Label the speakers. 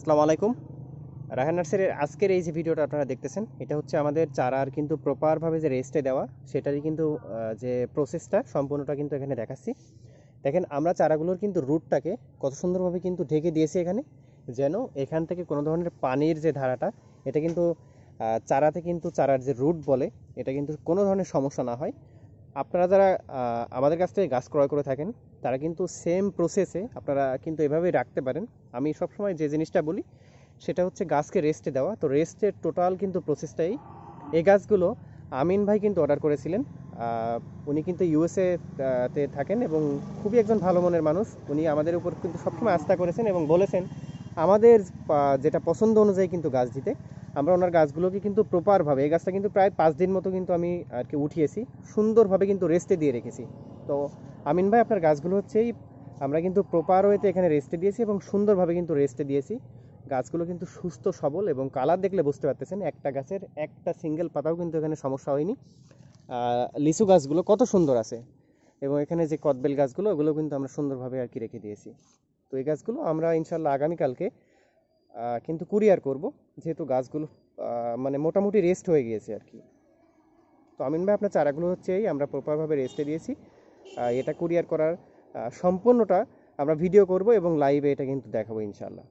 Speaker 1: আসসালামু আলাইকুম। রায়হান নার্সারির আজকের এই যে ভিডিওটা আপনারা দেখতেছেন, এটা হচ্ছে আমাদের চারার কিন্তু প্রপারভাবে যে রেস্টে দেওয়া সেটারই কিন্তু যে প্রসেসটা সম্পূর্ণটা কিন্তু এখানে দেখাচ্ছি। দেখেন আমরা চারাগুলোর কিন্তু রুটটাকে কত সুন্দরভাবে কিন্তু ঢেকে দিয়েছি এখানে, যেন এখান থেকে কোনো ধরনের পানির যে ধারাটা এটা কিন্তু চারাতে কিন্তু চারার যে রুট বলে এটা কিন্তু কোনো ধরনের সমস্যা না হয়। আপনারা যারা আমাদের কাছ থেকে গাছ ক্রয় করে থাকেন তারা কিন্তু সেম প্রসেসে আপনারা কিন্তু এভাবেই রাখতে পারেন। আমি সবসময় যে জিনিসটা বলি সেটা হচ্ছে গাছকে রেস্টে দেওয়া। তো রেস্টের টোটাল কিন্তু প্রসেসটাই এই গাছগুলো আমিন ভাই কিন্তু অর্ডার করেছিলেন। উনি কিন্তু ইউএসএ তে থাকেন এবং খুবই একজন ভালো মনের মানুষ। উনি আমাদের উপর কিন্তু সবসময় আস্থা করেছেন এবং বলেছেন আমাদের যেটা পছন্দ অনুযায়ী কিন্তু গাছ দিতে। আমরা ওনার গাছগুলোকে কিন্তু প্রপারভাবে, এই গাছটা কিন্তু প্রায় 5 দিন মতো কিন্তু আমি আর কি উঠিয়েছি, সুন্দরভাবে কিন্তু রেস্টে দিয়ে রেখেছি। তো আমিন ভাই আপনার গাছগুলো হচ্ছে আমরা কিন্তু প্রপার ওয়েতে এখানে রেস্টে দিয়েছি এবং সুন্দরভাবে কিন্তু রেস্টে দিয়েছি। গাছগুলো কিন্তু সুস্থ সবল এবং কালার দেখলে বুঝতে পারতেছেন একটা গাছের একটা সিঙ্গেল পাতাও কিন্তু এখানে সমস্যা হয়নি। লিচু গাছগুলো কত সুন্দর আছে এবং এখানে যে কদবেল গাছগুলো ওগুলো কিন্তু আমরা সুন্দরভাবে আর কি রেখে দিয়েছি। তো এই গাছগুলো আমরা ইনশাল্লাহ আগামীকালকে কিন্তু কুরিয়ার করব, যেহেতু গাছগুলো মানে মোটামুটি রেস্ট হয়ে গিয়েছে আর কি। তো আমিন ভাই আপনার চারাগুলো হচ্ছে আমরা প্রপারভাবে রেস্টে দিয়েছি। এটা কুরিয়ার করার সম্পূর্ণটা আমরা ভিডিও করব এবং লাইভে এটা কিন্তু দেখাবো ইনশাল্লাহ।